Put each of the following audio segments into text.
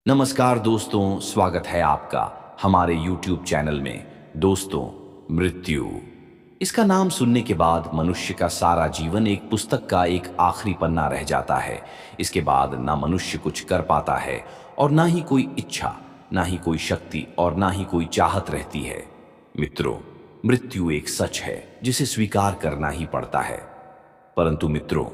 नमस्कार दोस्तों, स्वागत है आपका हमारे YouTube चैनल में। दोस्तों, मृत्यु इसका नाम सुनने के बाद मनुष्य का सारा जीवन एक पुस्तक का एक आखिरी पन्ना रह जाता है। इसके बाद ना मनुष्य कुछ कर पाता है और ना ही कोई इच्छा, ना ही कोई शक्ति और ना ही कोई चाहत रहती है। मित्रों, मृत्यु एक सच है जिसे स्वीकार करना ही पड़ता है। परंतु मित्रों,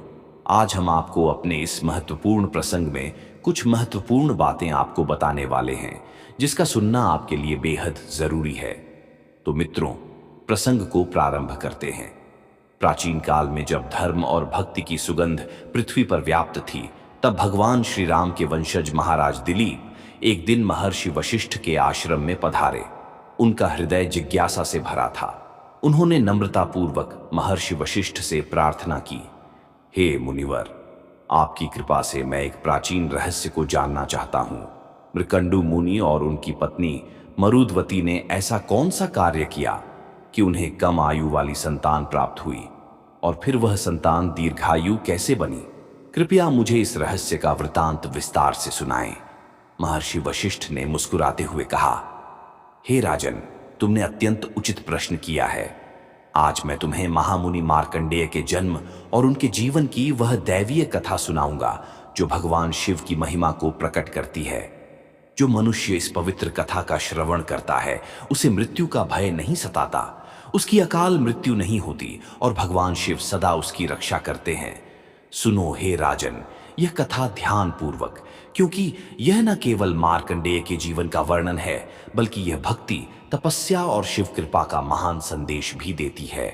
आज हम आपको अपने इस महत्वपूर्ण प्रसंग में कुछ महत्वपूर्ण बातें आपको बताने वाले हैं जिसका सुनना आपके लिए बेहद जरूरी है। तो मित्रों, प्रसंग को प्रारंभ करते हैं। प्राचीन काल में जब धर्म और भक्ति की सुगंध पृथ्वी पर व्याप्त थी, तब भगवान श्री राम के वंशज महाराज दिलीप एक दिन महर्षि वशिष्ठ के आश्रम में पधारे। उनका हृदय जिज्ञासा से भरा था। उन्होंने नम्रतापूर्वक महर्षि वशिष्ठ से प्रार्थना की, हे मुनिवर, आपकी कृपा से मैं एक प्राचीन रहस्य को जानना चाहता हूं। मृकंडु मुनि और उनकी पत्नी मरुद्वती ने ऐसा कौन सा कार्य किया कि उन्हें कम आयु वाली संतान प्राप्त हुई, और फिर वह संतान दीर्घायु कैसे बनी? कृपया मुझे इस रहस्य का वृतांत विस्तार से सुनाएं। महर्षि वशिष्ठ ने मुस्कुराते हुए कहा, हे राजन, तुमने अत्यंत उचित प्रश्न किया है। आज मैं तुम्हें महामुनि मार्कंडेय के जन्म और उनके जीवन की वह दैवीय कथा सुनाऊंगा जो भगवान शिव की महिमा को प्रकट करती है। जो मनुष्य इस पवित्र कथा का श्रवण करता है, उसे मृत्यु का भय नहीं सताता, उसकी अकाल मृत्यु नहीं होती और भगवान शिव सदा उसकी रक्षा करते हैं। सुनो हे राजन, यह कथा ध्यान पूर्वक, क्योंकि यह न केवल मार्कंडेय के जीवन का वर्णन है, बल्कि यह भक्ति, तपस्या और शिव कृपा का महान संदेश भी देती है।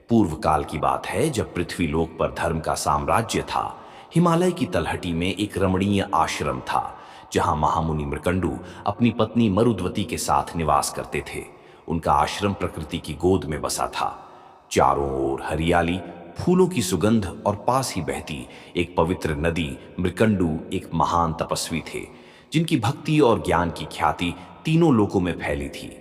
पूर्व काल की बात है, जब पृथ्वी लोक पर धर्म का साम्राज्य था। हिमालय की तलहटी में एक रमणीय आश्रम था, जहां महामुनि मृकंडु अपनी पत्नी मरुद्वती के साथ निवास करते थे। उनका आश्रम प्रकृति की गोद में बसा था। चारों ओर हरियाली, फूलों की सुगंध और पास ही बहती एक पवित्र नदी। मृकंडु एक महान तपस्वी थे, जिनकी भक्ति और ज्ञान की ख्याति तीनों लोकों में फैली थी।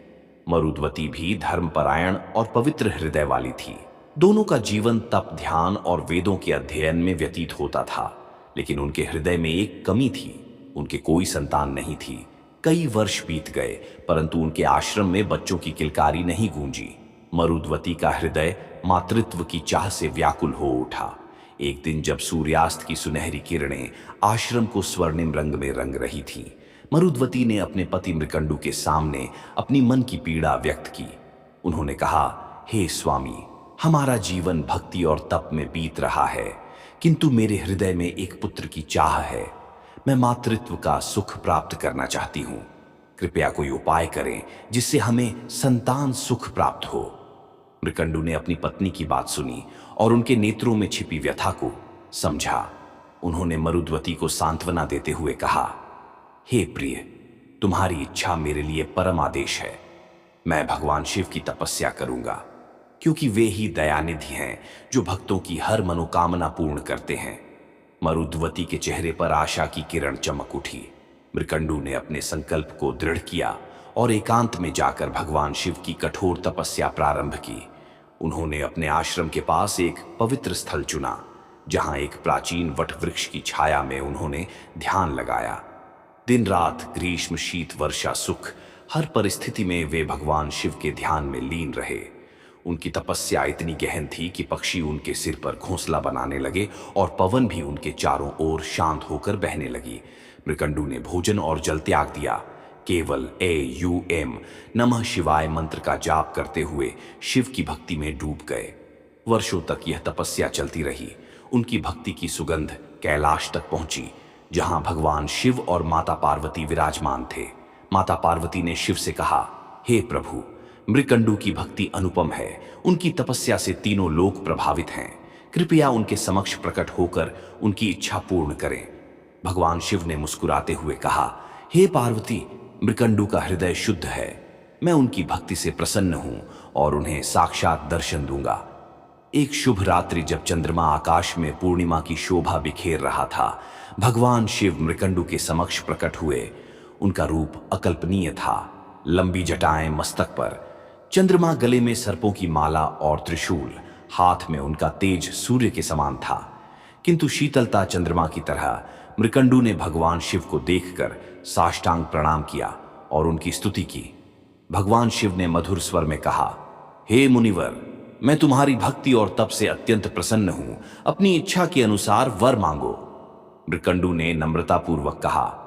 मरुद्वती भी धर्मपरायण और पवित्र हृदय वाली थी। दोनों का जीवन तप, ध्यान और वेदों के अध्ययन में व्यतीत होता था। लेकिन उनके हृदय में एक कमी थी, उनके कोई संतान नहीं थी। कई वर्ष बीत गए, परंतु उनके आश्रम में बच्चों की किलकारी नहीं गूंजी। मरुद्वती का हृदय मातृत्व की चाह से व्याकुल हो उठा। एक दिन जब सूर्यास्त की सुनहरी किरणें आश्रम को स्वर्णिम रंग में रंग रही थीं, मरुद्वती ने अपने पति मृकंडु के सामने अपनी मन की पीड़ा व्यक्त की। उन्होंने कहा, हे स्वामी, हमारा जीवन भक्ति और तप में बीत रहा है, किंतु मेरे हृदय में एक पुत्र की चाह है। मैं मातृत्व का सुख प्राप्त करना चाहती हूँ। कृपया कोई उपाय करें जिससे हमें संतान सुख प्राप्त हो। मृकंडु ने अपनी पत्नी की बात सुनी और उनके नेत्रों में छिपी व्यथा को समझा। उन्होंने मरुद्वती को सांत्वना देते हुए कहा, हे प्रिय, तुम्हारी इच्छा मेरे लिए परम आदेश है। मैं भगवान शिव की तपस्या करूंगा, क्योंकि वे ही दयानिधि हैं जो भक्तों की हर मनोकामना पूर्ण करते हैं। मरुद्वती के चेहरे पर आशा की किरण चमक उठी। मृकंडु ने अपने संकल्प को दृढ़ किया और एकांत में जाकर भगवान शिव की कठोर तपस्या प्रारंभ की। उन्होंने अपने आश्रम के पास एक पवित्र स्थल चुना, जहां एक प्राचीन वट वृक्ष की छाया में उन्होंने ध्यान लगाया। दिन रात, ग्रीष्म, शीत, वर्षा, सुख, हर परिस्थिति में वे भगवान शिव के ध्यान में लीन रहे। उनकी तपस्या इतनी गहन थी कि पक्षी उनके सिर पर घोंसला बनाने लगे और पवन भी उनके चारों ओर शांत होकर बहने लगी। मृकंडु ने भोजन और जल त्याग दिया। केवल AUM नमः शिवाय मंत्र का जाप करते हुए शिव की भक्ति में डूब गए। वर्षों तक यह तपस्या चलती रही। उनकी भक्ति की सुगंध कैलाश तक पहुंची, जहां भगवान शिव और माता पार्वती विराजमान थे। माता पार्वती ने शिव से कहा, हे प्रभु, मृकंडु की भक्ति अनुपम है। उनकी तपस्या से तीनों लोक प्रभावित हैं। कृपया उनके समक्ष प्रकट होकर उनकी इच्छा पूर्ण करें। भगवान शिव ने मुस्कुराते हुए कहा, हे पार्वती, मृकंडु का हृदय शुद्ध है। मैं उनकी भक्ति से प्रसन्न हूं और उन्हें साक्षात दर्शन दूंगा। एक शुभ रात्रि, जब चंद्रमा आकाश में पूर्णिमा की शोभा बिखेर रहा था, भगवान शिव मृकंडु के समक्ष प्रकट हुए। उनका रूप अकल्पनीय था। लंबी जटाएं मस्तक पर, चंद्रमा गले में सर्पों की माला और त्रिशूल, हाथ में उनका तेज सूर्य के समान था। किंतु शीतलता चंद्रमा की तरह, मृकंडू ने भगवान शिव को देखकर साष्टांग प्रणाम किया और उनकी स्तुति की। भगवान शिव ने मधुर स्वर में कहा, हे मुनिवर, मैं तुम्हारी भक्ति और तप से अत्यंत प्रसन्न हूं। अपनी इच्छा के अनुसार वर मांगो। मृकंडू ने नम्रतापूर्वक कहा,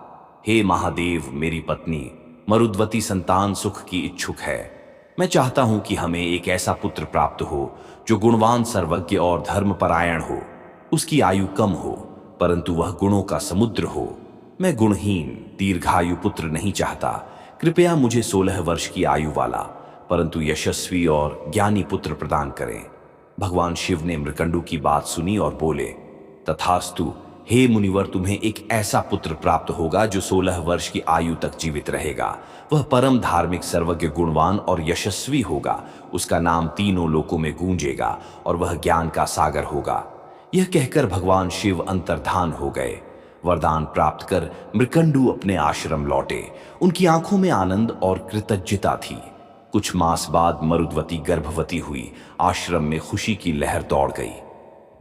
हे महादेव, मेरी पत्नी मरुद्वती संतान सुख की इच्छुक है। मैं चाहता हूं कि हमें एक ऐसा पुत्र प्राप्त हो जो गुणवान, सर्वज्ञ और धर्मपरायण हो। उसकी आयु कम हो, परंतु वह गुणों का समुद्र हो। मैं गुणहीन दीर्घायु पुत्र नहीं चाहता। कृपया मुझे 16 वर्ष की आयु वाला परंतु यशस्वी और ज्ञानी पुत्र प्रदान करें। भगवान शिव ने मृकंडू की बात सुनी और बोले, तथास्तु, हे मुनिवर, तुम्हें एक ऐसा पुत्र प्राप्त होगा जो 16 वर्ष की आयु तक जीवित रहेगा। वह परम धार्मिक, सर्वज्ञ, गुणवान और यशस्वी होगा। उसका नाम तीनों लोकों में गूंजेगा और वह ज्ञान का सागर होगा। यह कहकर भगवान शिव अंतर्धान हो गए। वरदान प्राप्त कर मृकंडू अपने आश्रम लौटे। उनकी आंखों में आनंद और कृतज्ञता थी। कुछ मास बाद मरुद्वती गर्भवती हुई। आश्रम में खुशी की लहर दौड़ गई।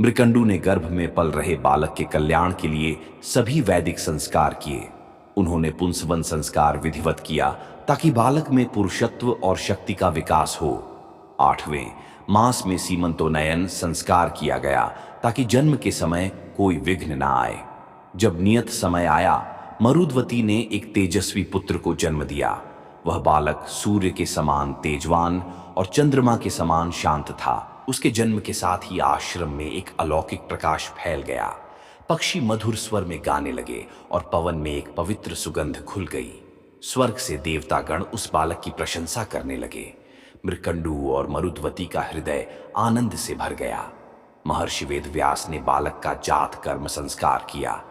मृकंडू ने गर्भ में पल रहे बालक के कल्याण के लिए सभी वैदिक संस्कार किए। उन्होंने पुंसवन संस्कार विधिवत किया ताकि बालक में पुरुषत्व और शक्ति का विकास हो। 8वें मास में सीमंतोनयन संस्कार किया गया ताकि जन्म के समय कोई विघ्न न आए। जब नियत समय आया, मरुद्वती ने एक तेजस्वी पुत्र को जन्म दिया। वह बालक सूर्य के समान तेजवान और चंद्रमा के समान शांत था। उसके जन्म के साथ ही आश्रम में एक अलौकिक प्रकाश फैल गया। पक्षी मधुर स्वर में गाने लगे और पवन में एक पवित्र सुगंध घुल गई। स्वर्ग से देवतागण उस बालक की प्रशंसा करने लगे। मृकंडू और मरुद्वती का हृदय आनंद से भर गया। महर्षि वेदव्यास ने बालक का जात कर्म संस्कार किया।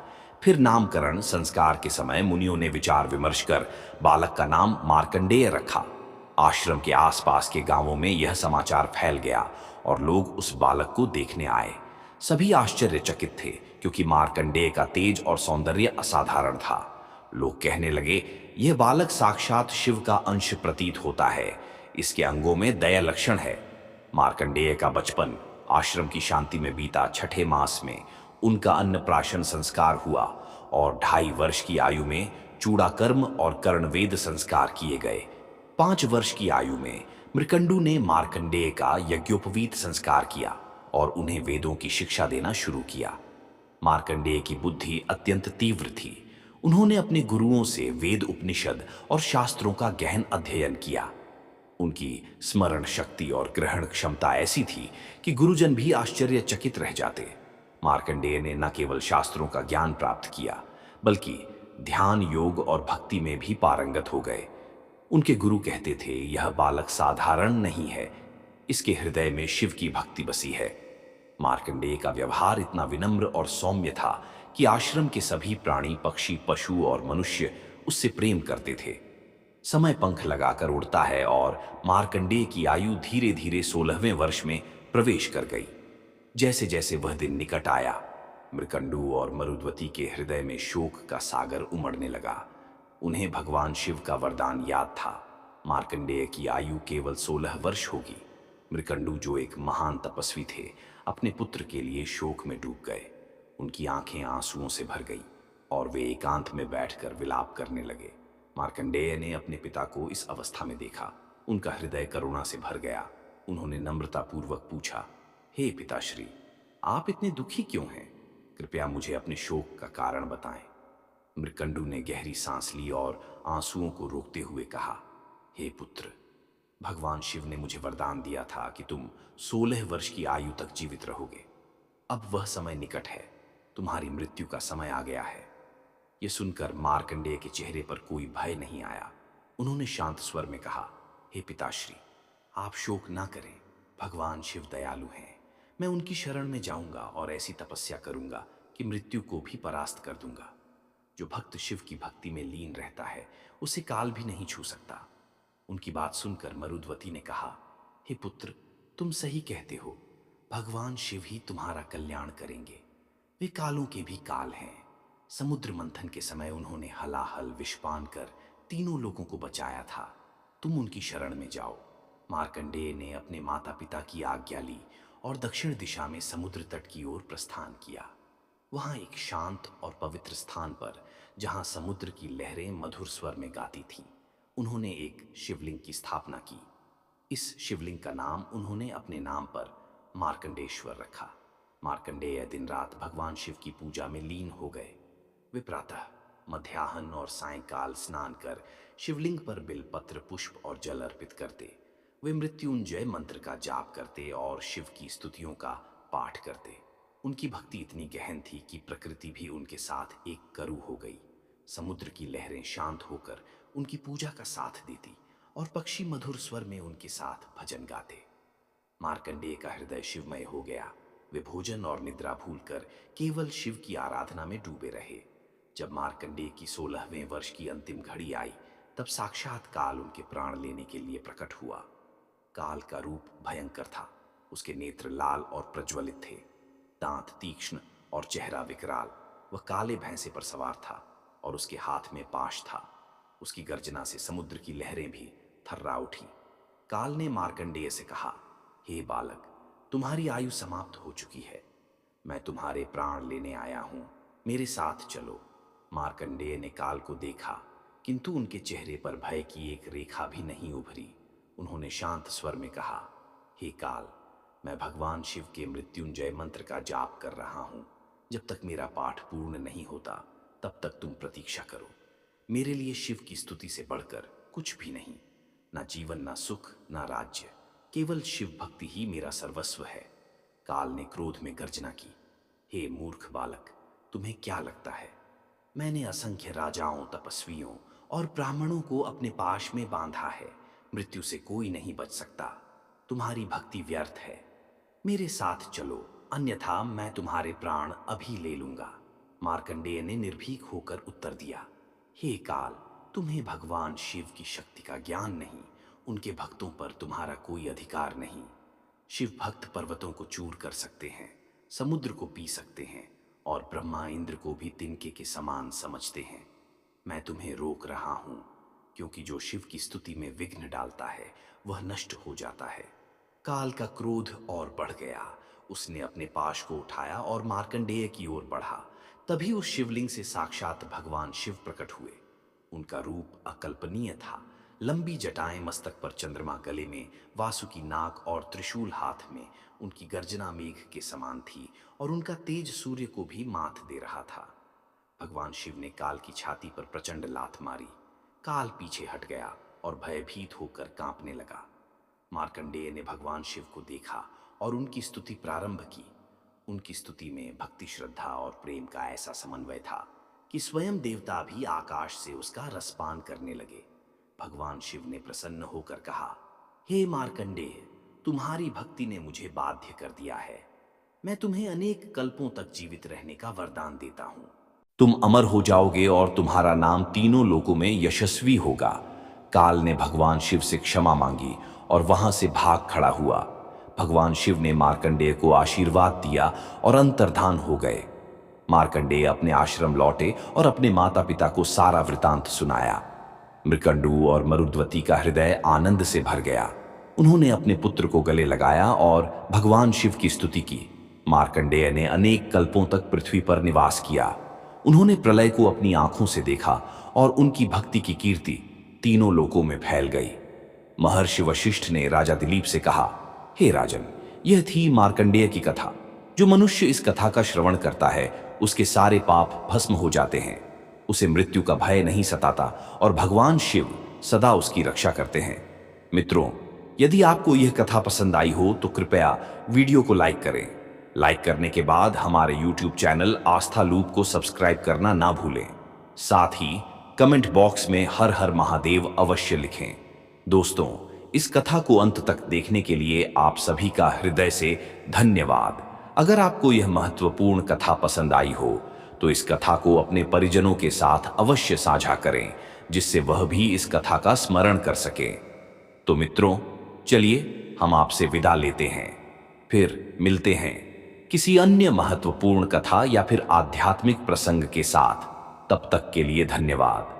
फिर नामकरण संस्कार के समय मुनियों ने विचार विमर्श कर बालक का नाम मार्कंडेय रखा। आश्रम के आसपास के गांवों में यह समाचार फैल गया और लोग उस बालक को देखने आए। सभी आश्चर्यचकित थे क्योंकि मार्कंडेय का तेज और सौंदर्य असाधारण था। लोग कहने लगे, यह बालक साक्षात शिव का अंश प्रतीत होता है। इसके अंगों में दया लक्षण है। मार्कंडेय का बचपन आश्रम की शांति में बीता। 6ठे मास में उनका अन्नप्राशन संस्कार हुआ और 2.5 वर्ष की आयु में चूड़ाकर्म और कर्णवेद संस्कार किए गए। 5 वर्ष की आयु में मृकंडू ने मार्कंडेय का यज्ञोपवीत संस्कार किया और उन्हें वेदों की शिक्षा देना शुरू किया। मार्कंडेय की बुद्धि अत्यंत तीव्र थी। उन्होंने अपने गुरुओं से वेद, उपनिषद और शास्त्रों का गहन अध्ययन किया। उनकी स्मरण शक्ति और ग्रहण क्षमता ऐसी थी कि गुरुजन भी आश्चर्यचकित रह जाते। मार्कंडेय ने न केवल शास्त्रों का ज्ञान प्राप्त किया, बल्कि ध्यान, योग और भक्ति में भी पारंगत हो गए। उनके गुरु कहते थे, यह बालक साधारण नहीं है, इसके हृदय में शिव की भक्ति बसी है। मार्कंडेय का व्यवहार इतना विनम्र और सौम्य था कि आश्रम के सभी प्राणी, पक्षी, पशु और मनुष्य उससे प्रेम करते थे। समय पंख लगाकर उड़ता है और मार्कंडेय की आयु धीरे धीरे 16वें वर्ष में प्रवेश कर गई। जैसे जैसे वह दिन निकट आया, मृकंडू और मरुद्वती के हृदय में शोक का सागर उमड़ने लगा। उन्हें भगवान शिव का वरदान याद था, मार्कंडेय की आयु केवल 16 वर्ष होगी। मृकंडू, जो एक महान तपस्वी थे, अपने पुत्र के लिए शोक में डूब गए। उनकी आंखें आंसुओं से भर गई और वे एकांत में बैठकर विलाप करने लगे। मार्कंडेय ने अपने पिता को इस अवस्था में देखा। उनका हृदय करुणा से भर गया। उन्होंने नम्रतापूर्वक पूछा, हे पिताश्री, आप इतने दुखी क्यों हैं? कृपया मुझे अपने शोक का कारण बताएं। मृकंडू ने गहरी सांस ली और आंसुओं को रोकते हुए कहा, हे पुत्र, भगवान शिव ने मुझे वरदान दिया था कि तुम 16 वर्ष की आयु तक जीवित रहोगे। अब वह समय निकट है, तुम्हारी मृत्यु का समय आ गया है। यह सुनकर मार्कंडेय के चेहरे पर कोई भय नहीं आया। उन्होंने शांत स्वर में कहा, हे पिताश्री, आप शोक ना करें। भगवान शिव दयालु हैं। मैं उनकी शरण में जाऊंगा और ऐसी तपस्या करूंगा कि मृत्यु को भी परास्त कर दूंगा। जो भक्त शिव की भक्ति में लीन रहता है, उसे काल भी नहीं छू सकता। उनकी बात सुनकर मरुद्वती ने कहा, हे पुत्र, तुम सही कहते हो। भगवान शिव ही तुम्हारा कल्याण करेंगे। वे कालों के भी काल हैं। समुद्र मंथन के समय उन्होंने हलाहल विषपान कर तीनों लोगों को बचाया था। तुम उनकी शरण में जाओ। मार्कंडेय ने अपने माता पिता की आज्ञा ली और दक्षिण दिशा में समुद्र तट की ओर प्रस्थान किया। वहां एक शांत और पवित्र स्थान पर, जहां समुद्र की लहरें मधुर स्वर में गाती थीं, उन्होंने एक शिवलिंग की स्थापना की। इस शिवलिंग का नाम उन्होंने अपने नाम पर मार्कंडेश्वर रखा। मार्कंडेय दिन रात भगवान शिव की पूजा में लीन हो गए। वे प्रातः, मध्याह्न और सायंकाल स्नान कर शिवलिंग पर बिलपत्र, पुष्प और जल अर्पित करते। वे मृत्युंजय मंत्र का जाप करते और शिव की स्तुतियों का पाठ करते। उनकी भक्ति इतनी गहन थी कि प्रकृति भी उनके साथ एक करू हो गई। समुद्र की लहरें शांत होकर उनकी पूजा का साथ देती और पक्षी मधुर स्वर में उनके साथ भजन गाते। मार्कंडेय का हृदय शिवमय हो गया। वे भोजन और निद्रा भूलकर केवल शिव की आराधना में डूबे रहे। जब मार्कंडेय की 16वें वर्ष की अंतिम घड़ी आई, तब साक्षात काल उनके प्राण लेने के लिए प्रकट हुआ। काल का रूप भयंकर था। उसके नेत्र लाल और प्रज्वलित थे, दांत तीक्ष्ण और चेहरा विकराल। वह काले भैंसे पर सवार था और उसके हाथ में पाश था। उसकी गर्जना से समुद्र की लहरें भी थर्रा उठी। काल ने मार्कंडेय से कहा, हे बालक, तुम्हारी आयु समाप्त हो चुकी है। मैं तुम्हारे प्राण लेने आया हूं, मेरे साथ चलो। मार्कंडेय ने काल को देखा, किंतु उनके चेहरे पर भय की एक रेखा भी नहीं उभरी। उन्होंने शांत स्वर में कहा, हे काल, मैं भगवान शिव के मृत्युंजय मंत्र का जाप कर रहा हूं। जब तक मेरा पाठ पूर्ण नहीं होता, तब तक तुम प्रतीक्षा करो। मेरे लिए शिव की स्तुति से बढ़कर कुछ भी नहीं, ना जीवन, ना सुख, ना राज्य। केवल शिव भक्ति ही मेरा सर्वस्व है। काल ने क्रोध में गर्जना की, हे मूर्ख बालक, तुम्हें क्या लगता है मैंने असंख्य राजाओं, तपस्वियों और ब्राह्मणों को अपने पाश में बांधा है। मृत्यु से कोई नहीं बच सकता। तुम्हारी भक्ति व्यर्थ है। मेरे साथ चलो, अन्यथा मैं तुम्हारे प्राण अभी ले लूंगा। मार्कंडेय ने निर्भीक होकर उत्तर दिया, हे काल, तुम्हें भगवान शिव की शक्ति का ज्ञान नहीं। उनके भक्तों पर तुम्हारा कोई अधिकार नहीं। शिव भक्त पर्वतों को चूर कर सकते हैं, समुद्र को पी सकते हैं और ब्रह्मा इंद्र को भी तिनके के समान समझते हैं। मैं तुम्हें रोक रहा हूं, क्योंकि जो शिव की स्तुति में विघ्न डालता है वह नष्ट हो जाता है। काल का क्रोध और बढ़ गया। उसने अपने पाश को उठाया और मार्कंडेय की ओर बढ़ा। तभी उस शिवलिंग से साक्षात भगवान शिव प्रकट हुए। उनका रूप अकल्पनीय था। लंबी जटाएं मस्तक पर, चंद्रमा गले में, वासुकी नाग और त्रिशूल हाथ में। उनकी गर्जना मेघ के समान थी और उनका तेज सूर्य को भी मात दे रहा था। भगवान शिव ने काल की छाती पर प्रचंड लात मारी। काल पीछे हट गया और भयभीत होकर कांपने लगा। मार्कंडेय ने भगवान शिव को देखा और उनकी स्तुति प्रारंभ की। उनकी स्तुति में भक्ति, श्रद्धा और प्रेम का ऐसा समन्वय था कि स्वयं देवता भी आकाश से उसका रसपान करने लगे। भगवान शिव ने प्रसन्न होकर कहा, हे मार्कंडेय, तुम्हारी भक्ति ने मुझे बाध्य कर दिया है। मैं तुम्हें अनेक कल्पों तक जीवित रहने का वरदान देता हूं। तुम अमर हो जाओगे और तुम्हारा नाम तीनों लोकों में यशस्वी होगा। काल ने भगवान शिव से क्षमा मांगी और वहां से भाग खड़ा हुआ। भगवान शिव ने मार्कंडेय को आशीर्वाद दिया और अंतर्धान हो गए। मार्कंडेय अपने आश्रम लौटे और अपने माता पिता को सारा वृतांत सुनाया। मृकंडू और मरुद्वती का हृदय आनंद से भर गया। उन्होंने अपने पुत्र को गले लगाया और भगवान शिव की स्तुति की। मार्कंडेय ने अनेक कल्पों तक पृथ्वी पर निवास किया। उन्होंने प्रलय को अपनी आंखों से देखा और उनकी भक्ति की कीर्ति तीनों लोकों में फैल गई। महर्षि वशिष्ठ ने राजा दिलीप से कहा, हे राजन, यह थी मार्कंडेय की कथा। जो मनुष्य इस कथा का श्रवण करता है, उसके सारे पाप भस्म हो जाते हैं। उसे मृत्यु का भय नहीं सताता और भगवान शिव सदा उसकी रक्षा करते हैं। मित्रों, यदि आपको यह कथा पसंद आई हो तो कृपया वीडियो को लाइक करें। लाइक करने के बाद हमारे YouTube चैनल आस्था लूप को सब्सक्राइब करना ना भूलें। साथ ही कमेंट बॉक्स में हर हर महादेव अवश्य लिखें। दोस्तों, इस कथा को अंत तक देखने के लिए आप सभी का हृदय से धन्यवाद। अगर आपको यह महत्वपूर्ण कथा पसंद आई हो तो इस कथा को अपने परिजनों के साथ अवश्य साझा करें, जिससे वह भी इस कथा का स्मरण कर सके। तो मित्रों, चलिए हम आपसे विदा लेते हैं। फिर मिलते हैं किसी अन्य महत्वपूर्ण कथा या फिर आध्यात्मिक प्रसंग के साथ। तब तक के लिए धन्यवाद।